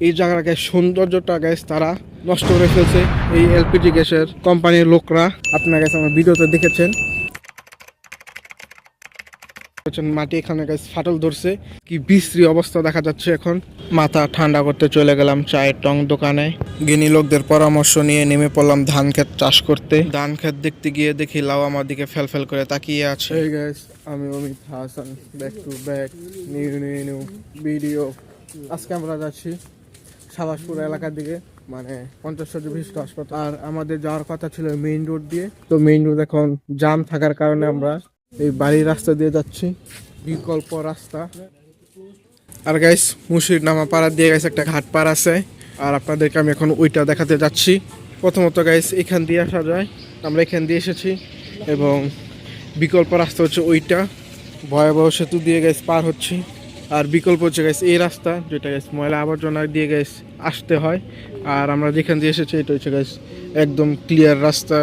এই জায়গার গ্যাস সৌন্দর্যটা গ্যাস তারা নষ্ট করে ফেলছে এই এলপিজি গ্যাসের কোম্পানির লোকরা। আপনার কাছে আমার ভিডিওতে দেখেছেন মাটি এখানে গ্যাস ফাটল ধরছে, কি বিশ্রী অবস্থা দেখা যাচ্ছে। এখন মাথা ঠান্ডা করতে চলে গেলাম চায়ের টং দোকানে। জ্ঞানী লোকদের পরামর্শ নিয়ে নেমে পড়লাম ধান ক্ষেত চাষ করতে। ধান ক্ষেত দেখতে গিয়ে দেখি লাউ আমার দিকে ফেল করে তাকিয়ে আছে। এই গাইস, আমি Amit Hasan, back to back new video. আজকে আমরা যাচ্ছি সাবাসপুর এলাকার দিকে, মানে 50 বিশিষ্ট হাসপাতাল। আর আমাদের যাওয়ার কথা ছিল মেইন রোড দিয়ে, তো মেইন রোড এখন জাম থাকার কারণে আমরা এই বাড়ির রাস্তা দিয়ে যাচ্ছি, বিকল্প রাস্তা। আর গাইস, মুর্শিদ নামা পাড়া দিয়ে গাইস একটা ঘাট পার আছে, আর আপনাদেরকে আমি এখন ওইটা দেখাতে যাচ্ছি। প্রথমত গাইস এখান দিয়ে আসা যায়, আমরা এখান দিয়ে এসেছি, এবং বিকল্প রাস্তা হচ্ছে ওইটা, ভয়াবহ সেতু দিয়ে গাইস পার হচ্ছি। আর বিকল্প হচ্ছে গাইস এই রাস্তা, যেটা গাইস ময়লা আবর্জনা দিয়ে গাইস আসতে হয়। আর আমরা যেখান দিয়ে এসেছি এটা হচ্ছে গাইস একদম ক্লিয়ার রাস্তা।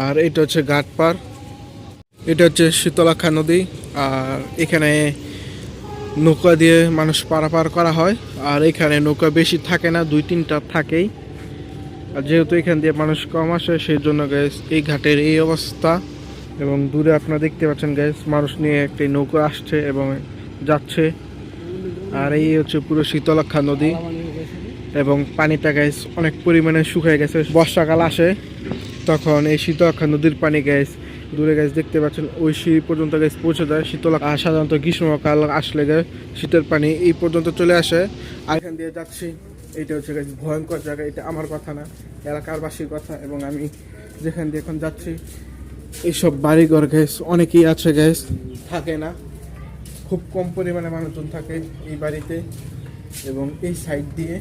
আর এটা হচ্ছে ঘাট পার, এটা হচ্ছে শীতলক্ষা নদী। আর এখানে নৌকা দিয়ে মানুষ পারাপার করা হয়। আর এখানে নৌকা বেশি থাকে না, 2-3টা থাকেই। আর যেহেতু এখান দিয়ে মানুষ কম আসে, সেই জন্য গ্যাস এই ঘাটের এই অবস্থা। এবং দূরে আপনারা দেখতে পাচ্ছেন গ্যাস মানুষ নিয়ে একটি নৌকা আসছে এবং যাচ্ছে। আর এই হচ্ছে পুরো শীতলক্ষা নদী, এবং পানিটা গ্যাস অনেক পরিমাণে শুকিয়ে গেছে। বর্ষাকাল আসে তখন এই শীতলক্ষা নদীর পানি গ্যাস দূরে গ্যাস দেখতে পাচ্ছেন ওই সিঁড়ি পর্যন্ত গ্যাস পৌঁছে যায় শীতলক্ষা। আর সাধারণত গ্রীষ্মকাল আসলে গ্যাস শীতের পানি এই পর্যন্ত চলে আসে। আর এখান দিয়ে যাচ্ছি, এইটা হচ্ছে গ্যাস ভয়ঙ্কর জায়গা। এটা আমার কথা না, এলাকার বাসীর কথা। এবং আমি যেখান দিয়ে এখন যাচ্ছি, এইসব বাড়িঘর গ্যাস অনেকেই আছে গ্যাস থাকে না, খুব কম পরিমাণে মানুষজন থাকে এই বাড়িতে। এবং এই সাইড দিয়ে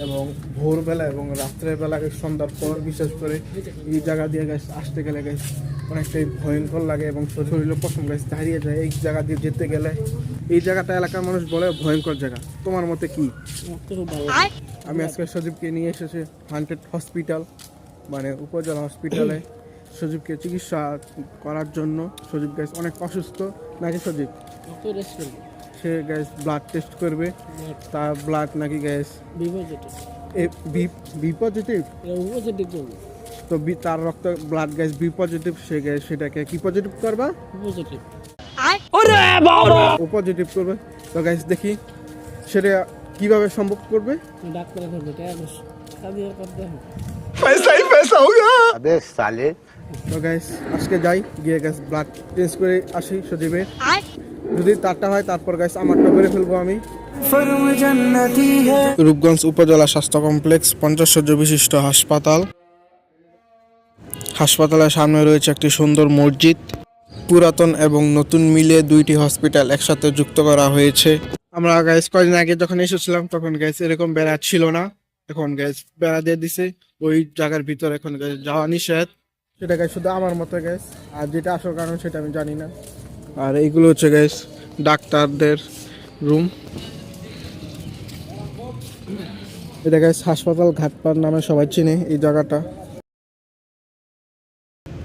এবং ভোরবেলা এবং রাত্রের বেলা সন্ধ্যার পর বিশেষ করে এই জায়গা দিয়ে গ্যাস আসতে গেলে গ্যাস অনেকটাই ভয়ঙ্কর লাগে, এবং শরীরে প্রথম গ্যাস দাঁড়িয়ে যায় এই জায়গা দিয়ে যেতে গেলে। এই জায়গাটা এলাকার মানুষ বলে ভয়ঙ্কর জায়গা। তোমার মতে কি? আমি আজকে সজীবকে নিয়ে এসেছি হান্টেড হসপিটাল, মানে উপজেলা হসপিটালে সজীবকে চিকিৎসা করার জন্য। সজীব গ্যাস অনেক অসুস্থ নাকি সজীব? সে গ্যাস ব্লাড টেস্ট করবে, তার ব্লাড নাকি গ্যাস বি পজিটিভ, তো তার রক্ত ব্লাড গ্যাস বি পজিটিভ। সে গ্যাস সেটাকে কি পজিটিভ করবা? ও পজিটিভ করবে। তো গ্যাস দেখি সেটা কিভাবে সম্ভব করবে। তো গ্যাস আজকে যাই, গিয়ে গ্যাস ব্লাড টেস্ট করে আসি সজীবের। যদি তারটা হয় তারপর গাইস আমারটা করে ফেলবো আমি। রূপগঞ্জ উপজেলা স্বাস্থ্য কমপ্লেক্স 50 বিশিষ্ট হাসপাতাল। হাসপাতালের সামনে রয়েছে একটি সুন্দর মসজিদ। পুরাতন এবং নতুন মিলে দুইটি হসপিটাল একসাথে যুক্ত করা হয়েছে। আমরা গাইস কয়েকদিন আগে যখন এসেছিলাম তখন গাইস এরকম বেড়া ছিল না, এখন গাইস বেড়া দিয়ে দিছে। ওই জায়গার ভিতরে এখন গাইস যাওয়া নিষেধ। সেটা গাইস শুধু আমার মতো গাইস, আর যেটা আসল কারণ সেটা আমি জানি না। আর এইগুলো হচ্ছে গাইস ডাক্তারদের রুম। এটা গাইস হাসপাতাল ঘাটপাড় নামে সবাই চিনে এই জায়গাটা।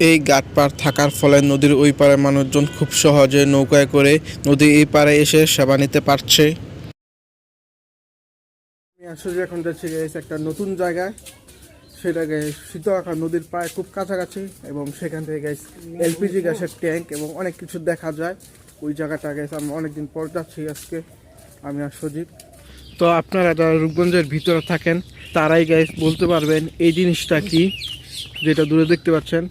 এই ঘাটপাড় থাকার ফলে নদীর ওই পারে মানুষজন খুব সহজে নৌকায় করে নদীর এই পারে এসে সেবা নিতে পারছে। আমি আসলে এখন যাচ্ছি গাইস একটা নতুন জায়গায়, সেটা গাইস শীতলক্ষা নদীর প্রায় খুব কাছাকাছি, এবং সেখান থেকে গাইস এলপিজি গ্যাসের ট্যাঙ্ক এবং অনেক কিছু দেখা যায়। ওই জায়গাটা গাইস আমরা অনেকদিন পর যাচ্ছি আজকে, আমি আর সজীব। তো আপনারা যারা রূপগঞ্জের ভিতরে থাকেন তারাই গাইস বলতে পারবেন এই জিনিসটা কি, যেটা দূরে দেখতে পাচ্ছেন।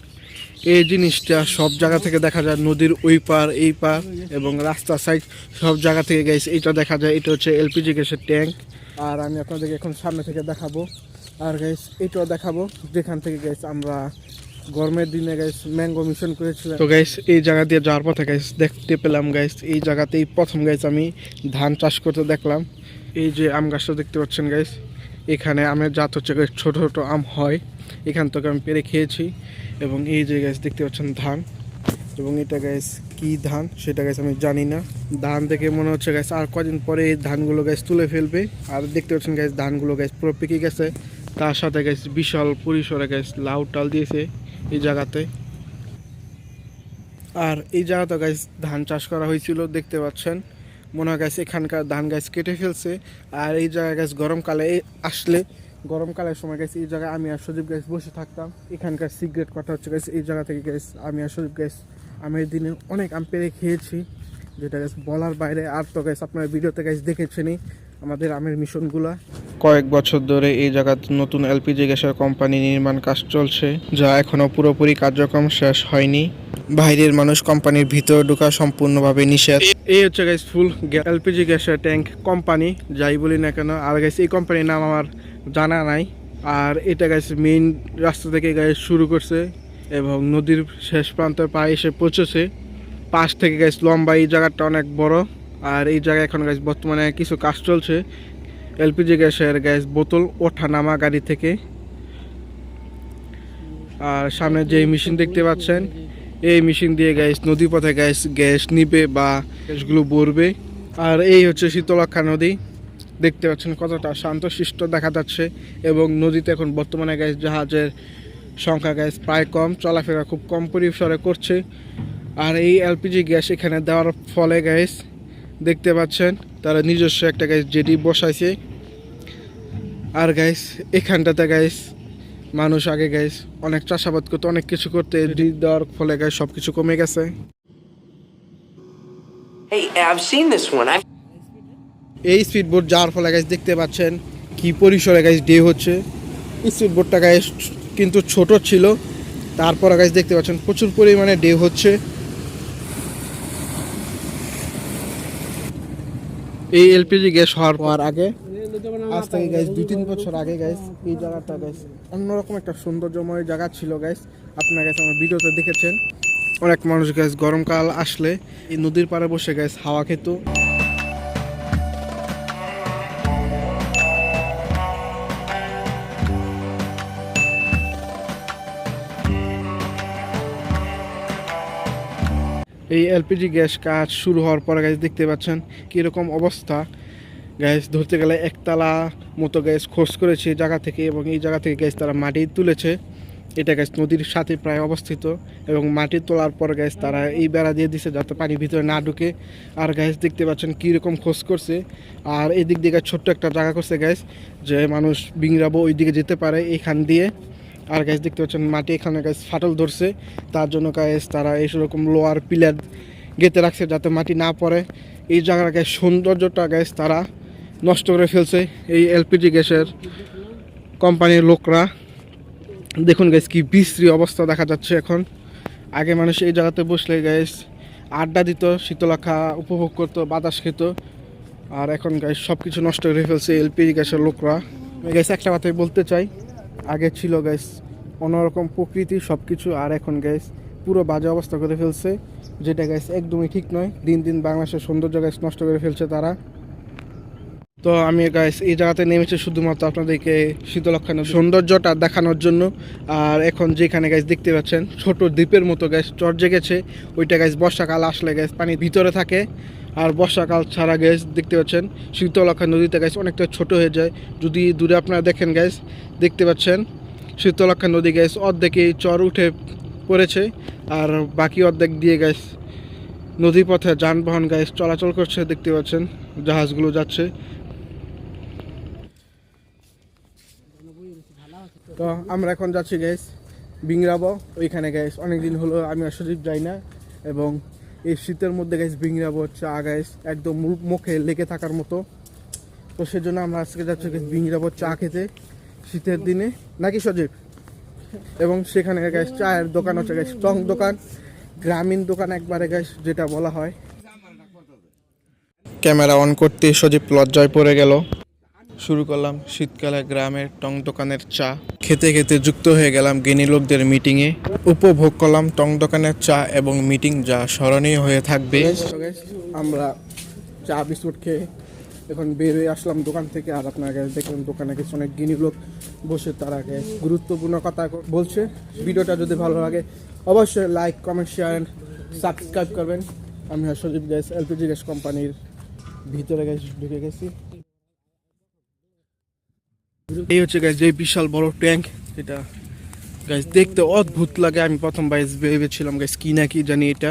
এই জিনিসটা সব জায়গা থেকে দেখা যায়, নদীর ওই পার এই পার এবং রাস্তা সাইড সব জায়গা থেকে গাইস এটা দেখা যায়। এটা হচ্ছে এলপিজি গ্যাসের ট্যাঙ্ক। আর আমি আপনাদেরকে এখন সামনে থেকে দেখাবো। আর গাইস এটাও দেখাবো যেখান থেকে গাইস আমরা গরমের দিনে গাইস ম্যাঙ্গো মিশন করেছিলাম। তো গাইস এই জায়গা দিয়ে যাওয়ার পথে গাইস দেখতে পেলাম গাইস এই জায়গাতেই প্রথম গাইস আমি ধান চাষ করতে দেখলাম। এই যে আম গাছটা দেখতে পাচ্ছেন গাইস, এখানে আমের জাত হচ্ছে ছোট ছোট আম হয়, এখান থেকে আমি পেরে খেয়েছি। এবং এই যে গাইস দেখতে পাচ্ছেন ধান, এবং এটা গাইস কি ধান সেটা গাইস আমি জানি না। ধান দেখে মনে হচ্ছে গাইস আর কদিন পরে এই ধানগুলো গাইস তুলে ফেলবে। আর দেখতে পাচ্ছেন গাইস ধানগুলো গাইস পুরো পেকে গেছে, তার সাথে গাইস বিশাল পরিসরে গাইস লাউ টাল দিয়েছে এই জায়গাতে। আর এই জায়গাতে গাইস ধান চাষ করা হয়েছিল দেখতে পাচ্ছেন। মনে হয় গাছ এখানকার ধান গাছ কেটে ফেলছে। আর এই জায়গায় গাছ গরমকালের সময় গাছ এই জায়গায় আমি আর সজীব গাছ বসে থাকতাম। এখানকার সিগারেট কথা হচ্ছে গাছ এই জায়গা থেকে গাছ আমি আর সজীব গাছ আমের দিনে অনেক আম পেড়ে খেয়েছি, যেটা গাছ বলার বাইরে। আর তো গাছ আপনার ভিডিওতে গাছ দেখেছেনই আমাদের আমের মিশনগুলা। কয়েক বছর ধরে এই জায়গাতে নতুন এলপিজি গ্যাসের কোম্পানি নির্মাণ কাজ চলছে, যা এখনো পুরোপুরি কার্যক্রম শেষ হয়নি। বাইরের মানুষ কোম্পানির ভিতরে ঢোকা সম্পূর্ণভাবে নিষেধ। এই হচ্ছে গাইস ফুল এলপিজি গ্যাসের ট্যাঙ্ক কোম্পানি, যাই বলি না কেন। আর গাইস এই কোম্পানির নাম আমার জানা নাই। আর এটা গাইস মেইন রাস্তা থেকে গাইস শুরু করছে এবং নদীর শেষ প্রান্তে প্রায় এসে পৌঁছেছে। পাশ থেকে গাইস লম্বা এই জায়গাটা অনেক বড়। আর এই জায়গায় এখন গাইস বর্তমানে কিছু কাজ চলছে এলপিজি গ্যাসের গ্যাস বোতল ওঠা নামা গাড়ি থেকে। আর সামনে যে মেশিন দেখতে পাচ্ছেন, এই মেশিন দিয়ে গ্যাস নদী পথে গ্যাস নিবে বা গ্যাসগুলো ভরবে। আর এই হচ্ছে শীতলক্ষা নদী, দেখতে পাচ্ছেন কতটা শান্তশিষ্ট দেখা যাচ্ছে। এবং নদীতে এখন বর্তমানে গ্যাস জাহাজের সংখ্যা গ্যাস প্রায় কম, চলাফেরা খুব কম পরিসরে করছে। আর এই এলপিজি গ্যাস এখানে দেওয়ার ফলে গ্যাস দেখতে পাচ্ছেন তারা নিজস্ব একটা গ্যাস জেটি বসাইছে। আর গ্যাস এখানটাতে গ্যাস মানুষ আগে গ্যাস অনেক চাষাবাদ করতে, অনেক কিছু করতে, দেওয়ার ফলে গ্যাস সব কিছু কমে গেছে। এই স্পিডবোট যাওয়ার ফলে গ্যাস দেখতে পাচ্ছেন কি পরিসরে গ্যাস ডে হচ্ছে। স্পিডবোটটা গ্যাস কিন্তু ছোট ছিল, তারপরে গ্যাস দেখতে পাচ্ছেন প্রচুর পরিমাণে ডে হচ্ছে। এই এলপিজি গ্যাস হওয়ার আগে, আজ থেকে গাইস 2-3 বছর আগে গাইস এই জায়গাটা গাইস অন্যরকম একটা সৌন্দর্যময় জায়গা ছিল গাইস। আপনারা গাইস আমার ভিডিওতে দেখেছেন অনেক মানুষ গাইস গরমকাল আসলে এই নদীর পাড়ে বসে গাইস হাওয়া খেত। এই এলপিজি গ্যাস কাজ শুরু হওয়ার পরে গাইস দেখতে পাচ্ছেন কীরকম অবস্থা। গ্যাস ধরতে গেলে একতলা মতো গ্যাস খোঁজ করেছে জায়গা থেকে, এবং এই জায়গা থেকে গ্যাস তারা মাটি তুলেছে। এটা গ্যাস নদীর সাথে প্রায় অবস্থিত, এবং মাটি তোলার পর গ্যাস তারা এই বেড়া দিয়ে দিছে যাতে পানি ভিতরে না ঢুকে। আর গ্যাস দেখতে পাচ্ছেন কীরকম খোঁজ করছে। আর এই দিক দিয়ে ছোট্ট একটা জায়গা করছে গ্যাস, যে মানুষ বিংরাবো ওই দিকে যেতে পারে এইখান দিয়ে। আর গ্যাস দেখতে পাচ্ছেন মাটি এখানে গ্যাস ফাটল ধরছে, তার জন্য গ্যাস তারা এইরকম লোয়ার পিলার গেঁথে রাখছে যাতে মাটি না পড়ে। এই জায়গার গ্যাস সৌন্দর্যটা গ্যাস তারা নষ্ট করে ফেলছে এই এলপিজি গ্যাসের কোম্পানির লোকরা। দেখুন গ্যাস কি বিশ্রী অবস্থা দেখা যাচ্ছে এখন। আগে মানুষ এই জায়গাতে বসলে গ্যাস আড্ডা দিত, শীতলক্ষা উপভোগ করতো, বাতাস খেত। আর এখন গ্যাস সব কিছু নষ্ট করে ফেলছে এলপিজি গ্যাসের লোকরা। গ্যাস একটা কথাই বলতে চাই, আগে ছিল গ্যাস অন্যরকম প্রকৃতি সব কিছু, আর এখন গ্যাস পুরো বাজে অবস্থা করে ফেলছে, যেটা গ্যাস একদমই ঠিক নয়। দিন দিন বাংলাদেশের সৌন্দর্য গ্যাস নষ্ট করে ফেলছে তারা। তো আমি গাইস এই জায়গাতে নেমেছি শুধুমাত্র আপনাদেরকে শীতলক্ষা নদীর সৌন্দর্যটা দেখানোর জন্য। আর এখন যেখানে গাইস দেখতে পাচ্ছেন ছোট দ্বীপের মতো গ্যাস চর জেগেছে, ওইটা গাইস বর্ষাকাল আসলে গ্যাস পানির ভিতরে থাকে। আর বর্ষাকাল ছাড়া গ্যাস দেখতে পাচ্ছেন শীতলক্ষা নদীতে গ্যাস অনেকটা ছোট হয়ে যায়। যদি দূরে আপনারা দেখেন গ্যাস দেখতে পাচ্ছেন শীতলক্ষা নদী গ্যাস অর্ধেকেই চর উঠে পড়েছে, আর বাকি অর্ধেক দিয়ে গ্যাস নদীপথে যানবাহন গ্যাস চলাচল করছে। দেখতে পাচ্ছেন জাহাজগুলো যাচ্ছে। তো আমরা এখন যাচ্ছি গ্যাস বিংরাবো, ওইখানে গ্যাস অনেকদিন হলো আমি আর সজীব যাই না। এবং এই শীতের মধ্যে গ্যাস বিংরাবো চা গ্যাস একদম মুখে লেগে থাকার মতো। তো সেজন্য আমরা আজকে যাচ্ছি গ্যাস বিংরাবো চা খেতে শীতের দিনে, নাকি সজীব? এবং সেখানে গ্যাস চায়ের দোকান হচ্ছে গ্যাস টং দোকান, গ্রামীণ দোকান একবারে গ্যাস যেটা বলা হয়। ক্যামেরা অন করতে সজীব লজ্জায় পড়ে গেল। শুরু করলাম শীতকালে গ্রামের টং দোকানের চা খেতে খেতে যুক্ত হয়ে গেলাম জ্ঞানী লোকদের মিটিংয়ে। উপভোগ করলাম টং দোকানের চা এবং মিটিং, যা স্মরণীয় হয়ে থাকবে। আমরা চা বিস্কুট খেয়ে এখন বের হয়ে আসলাম দোকান থেকে। আর আপনারা দেখলাম দোকানে কিছু অনেক জ্ঞানী লোক বসে তারা গুরুত্বপূর্ণ কথা বলছে। ভিডিওটা যদি ভালো লাগে অবশ্যই like, comment, share and subscribe করবেন। আমি সজীব গ্যাস এলপিজি গ্যাস কোম্পানির ভিতরে গ্যাস ঢুকে গেছি। এই হচ্ছে গ্যাস যে বিশাল বড় ট্যাঙ্ক, এটা গ্যাস দেখতে অদ্ভুত লাগে। আমি প্রথম ভেবেছিলাম গ্যাস কি না কি জানি এটা।